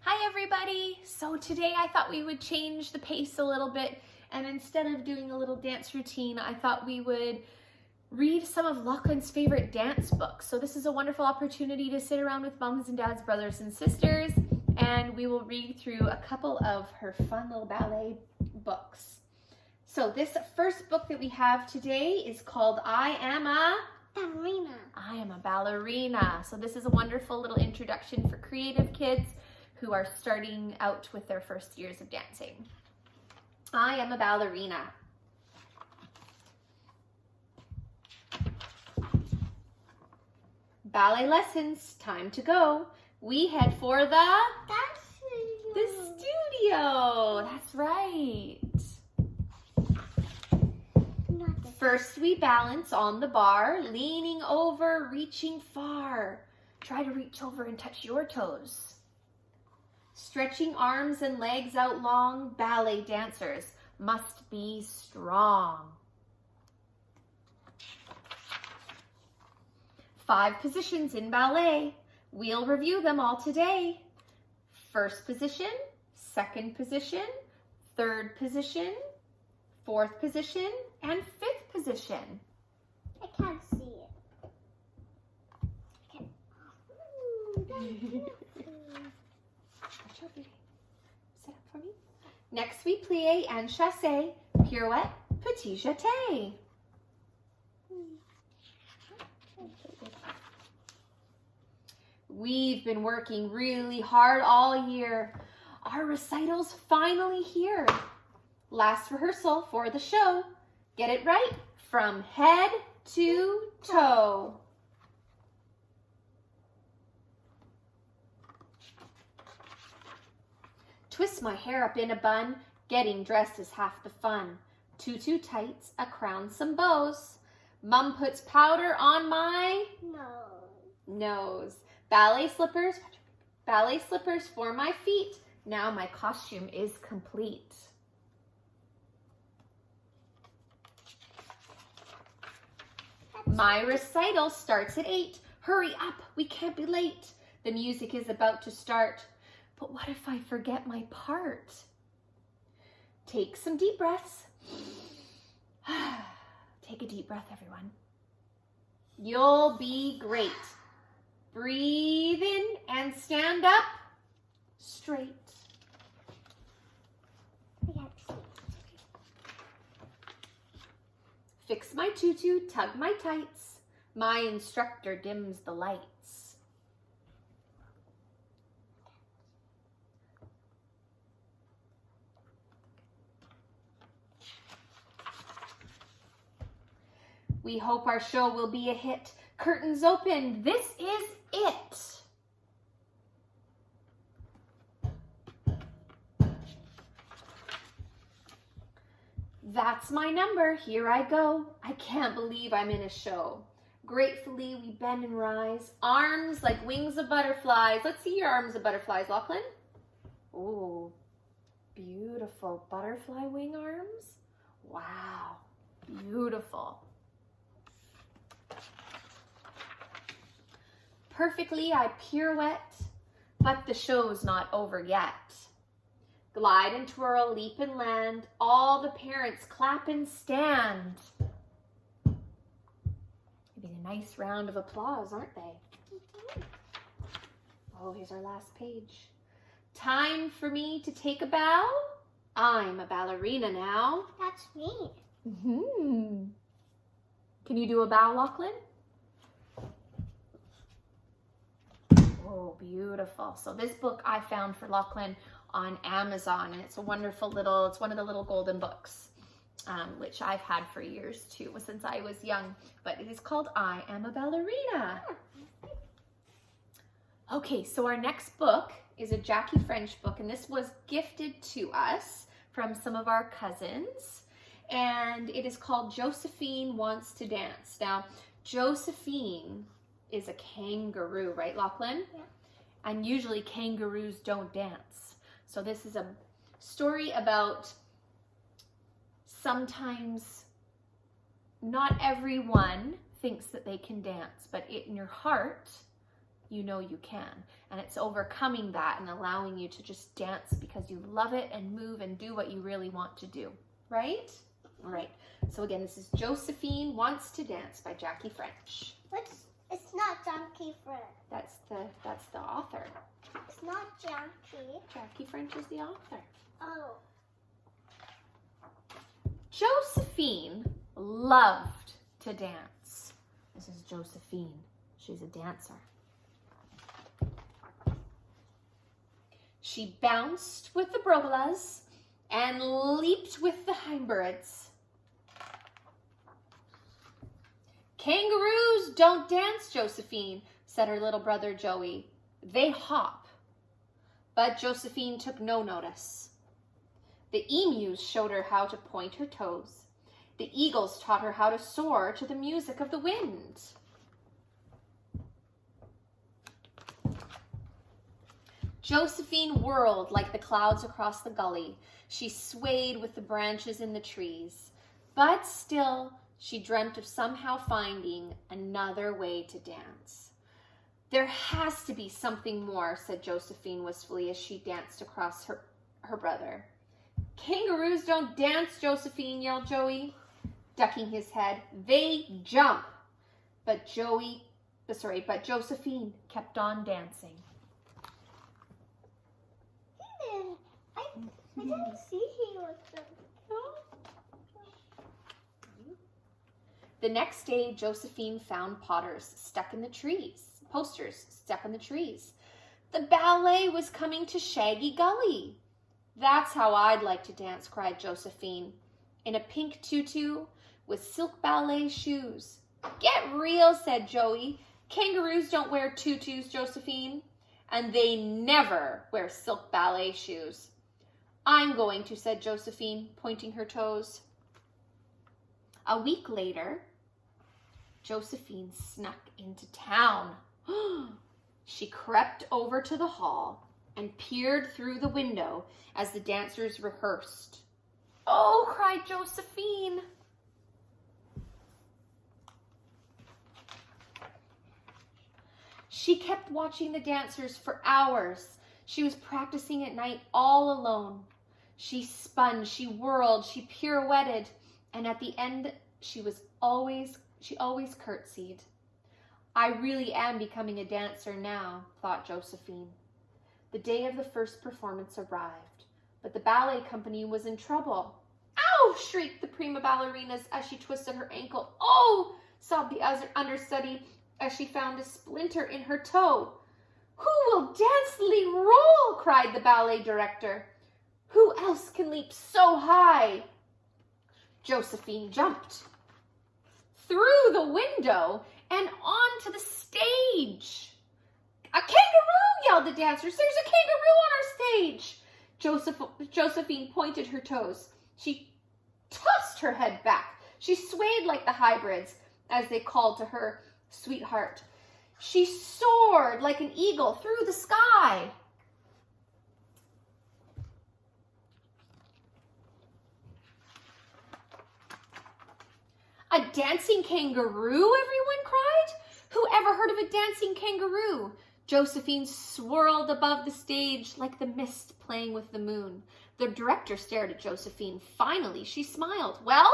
Hi everybody! So today I thought we would change the pace a little bit, and instead of doing a little dance routine, I thought we would read some of Lochlyn's favorite dance books. So this is a wonderful opportunity to sit around with moms and dads, brothers and sisters, and we will read through a couple of her fun little ballet books. So this first book that we have today is called I Am a Ballerina. I Am a Ballerina. So this is a wonderful little introduction for creative kids who are starting out with their first years of dancing. I am a ballerina. Ballet lessons, time to go. We head for the studio. That's right. First we balance on the bar, leaning over, reaching far. Try to reach over and touch your toes. Stretching arms and legs out long, ballet dancers must be strong. 5 positions in ballet. We'll review them all today. First position, second position, third position, fourth position, and fifth position. I can't see it. Sit up for me. Next we plie and chassé, pirouette, petit jeté. We've been working really hard all year. Our recital's finally here. Last rehearsal for the show. Get it right from head to toe. Twist my hair up in a bun. Getting dressed is half the fun. Tutu tights, a crown, some bows. Mum puts powder on my nose. Ballet slippers for my feet. Now my costume is complete. My recital starts at 8. Hurry up, we can't be late. The music is about to start. But what if I forget my part? Take some deep breaths. Take a deep breath, everyone. You'll be great. Breathe in and stand up straight. Fix my tutu, tug my tights. My instructor dims the lights. We hope our show will be a hit. Curtains open. This is it. That's my number. Here I go. I can't believe I'm in a show. Gratefully, we bend and rise. Arms like wings of butterflies. Let's see your arms of butterflies, Lochlyn. Oh, beautiful butterfly wing arms. Wow, beautiful. Perfectly, I pirouette, but the show's not over yet. Glide and twirl, leap and land. All the parents clap and stand. Maybe a nice round of applause, aren't they? Oh, here's our last page. Time for me to take a bow. I'm a ballerina now. That's me. Can you do a bow, Lochlyn? Oh, beautiful. So this book I found for Lochlyn on Amazon, and it's a wonderful little, it's one of the little golden books, which I've had for years too, since I was young, but it is called I Am a Ballerina. Okay, so our next book is a Jackie French book, and this was gifted to us from some of our cousins, and it is called Josephine Wants to Dance. Now, Josephine is a kangaroo, right, Lochlyn? Yeah. And usually kangaroos don't dance. So this is a story about sometimes not everyone thinks that they can dance, but in your heart, you know you can. And it's overcoming that and allowing you to just dance because you love it and move and do what you really want to do, right? All right. So again, this is Josephine Wants to Dance by Jackie French. It's not Jackie French. That's the author. It's not Jackie. Jackie French is the author. Oh. Josephine loved to dance. This is Josephine. She's a dancer. She bounced with the brogulas and leaped with the hindbirds. Kangaroos don't dance, Josephine, said her little brother Joey. They hop. But Josephine took no notice. The emus showed her how to point her toes. The eagles taught her how to soar to the music of the wind. Josephine whirled like the clouds across the gully. She swayed with the branches in the trees. But still, she dreamt of somehow finding another way to dance. There has to be something more, said Josephine wistfully as she danced across her brother. Kangaroos don't dance, Josephine, yelled Joey, ducking his head. They jump. But Josephine kept on dancing. I didn't see he was them. The next day, Josephine found posters stuck in the trees. The ballet was coming to Shaggy Gully. That's how I'd like to dance, cried Josephine, in a pink tutu with silk ballet shoes. Get real, said Joey. Kangaroos don't wear tutus, Josephine, and they never wear silk ballet shoes. I'm going to, said Josephine, pointing her toes. A week later, Josephine snuck into town. She crept over to the hall and peered through the window as the dancers rehearsed. Oh, cried Josephine. She kept watching the dancers for hours. She was practicing at night all alone. She spun, she whirled, she pirouetted, and at the end, she always curtsied. I really am becoming a dancer now, thought Josephine. The day of the first performance arrived, but the ballet company was in trouble. Ow! Shrieked the prima ballerinas as she twisted her ankle. Oh! Sobbed the understudy as she found a splinter in her toe. Who will dance the lead role? Cried the ballet director. Who else can leap so high? Josephine jumped through the window and onto the stage. A kangaroo, yelled the dancers. There's a kangaroo on our stage. Josephine pointed her toes. She tossed her head back. She swayed like the hybrids as they called to her sweetheart. She soared like an eagle through the sky. A dancing kangaroo, everyone cried. Who ever heard of a dancing kangaroo? Josephine swirled above the stage like the mist playing with the moon. The director stared at Josephine. Finally, she smiled. Well,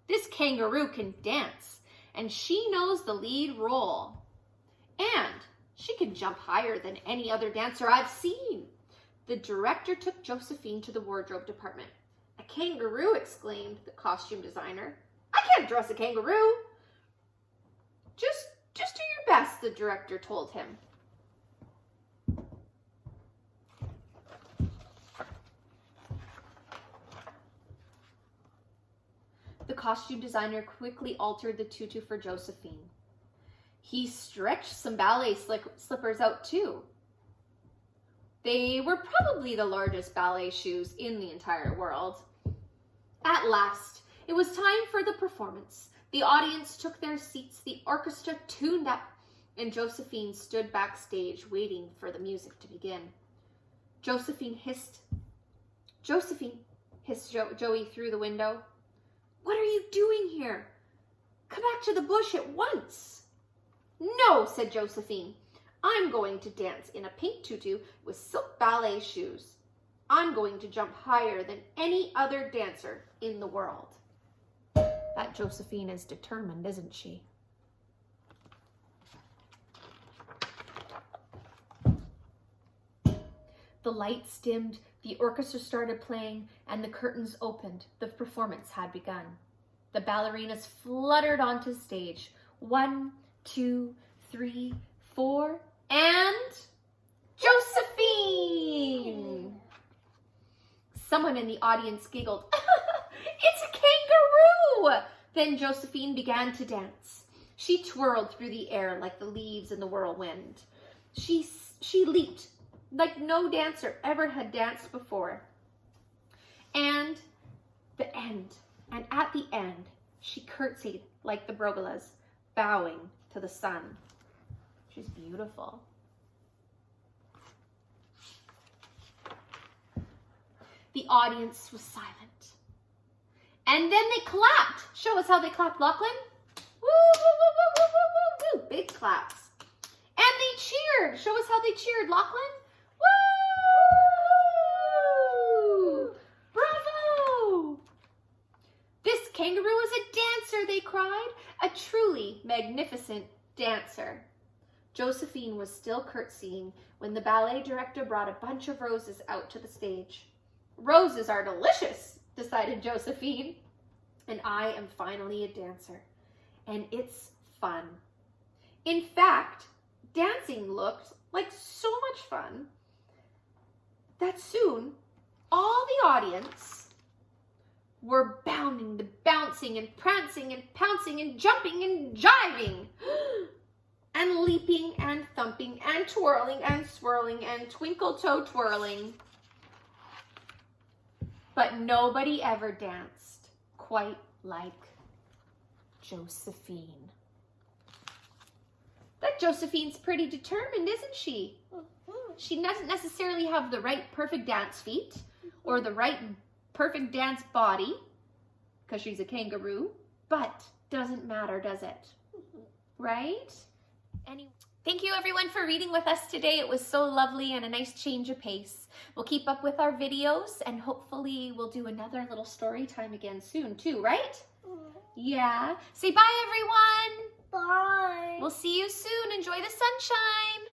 this kangaroo can dance, and she knows the lead role. And she can jump higher than any other dancer I've seen. The director took Josephine to the wardrobe department. A kangaroo, exclaimed the costume designer. I can't dress a kangaroo. Just do your best, the director told him. The costume designer quickly altered the tutu for Josephine. He stretched some ballet slippers out too. They were probably the largest ballet shoes in the entire world. At last, it was time for the performance. The audience took their seats, the orchestra tuned up, and Josephine stood backstage waiting for the music to begin. Josephine hissed Joey through the window. What are you doing here? Come back to the bush at once. No, said Josephine. I'm going to dance in a pink tutu with silk ballet shoes. I'm going to jump higher than any other dancer in the world. That Josephine is determined, isn't she? The lights dimmed, the orchestra started playing, and the curtains opened. The performance had begun. The ballerinas fluttered onto stage. 1, 2, 3, 4, and Josephine! Someone in the audience giggled. It's a kangaroo! Then Josephine began to dance. She twirled through the air like the leaves in the whirlwind. She leaped like no dancer ever had danced before. And at the end, she curtsied like the Brogulas, bowing to the sun. She's beautiful. The audience was silent. And then they clapped. Show us how they clapped, Lochlyn. Woo, woo, woo, woo, woo, woo, woo, woo. Big claps. And they cheered. Show us how they cheered, Lochlyn. Woo! Bravo! This kangaroo is a dancer, they cried. A truly magnificent dancer. Josephine was still curtsying when the ballet director brought a bunch of roses out to the stage. Roses are delicious, decided Josephine. And I am finally a dancer. And it's fun. In fact, dancing looked like so much fun that soon all the audience were bounding, bouncing, and prancing, and pouncing, and jumping, and jiving, and leaping, and thumping, and twirling, and swirling, and twinkle-toe twirling. But nobody ever danced quite like Josephine. That Josephine's pretty determined, isn't she? She doesn't necessarily have the right perfect dance feet or the right perfect dance body because she's a kangaroo, but doesn't matter, does it? Right? Thank you everyone for reading with us today. It was so lovely and a nice change of pace. We'll keep up with our videos and hopefully we'll do another little story time again soon too, right? Yeah. Say bye everyone. Bye. We'll see you soon. Enjoy the sunshine.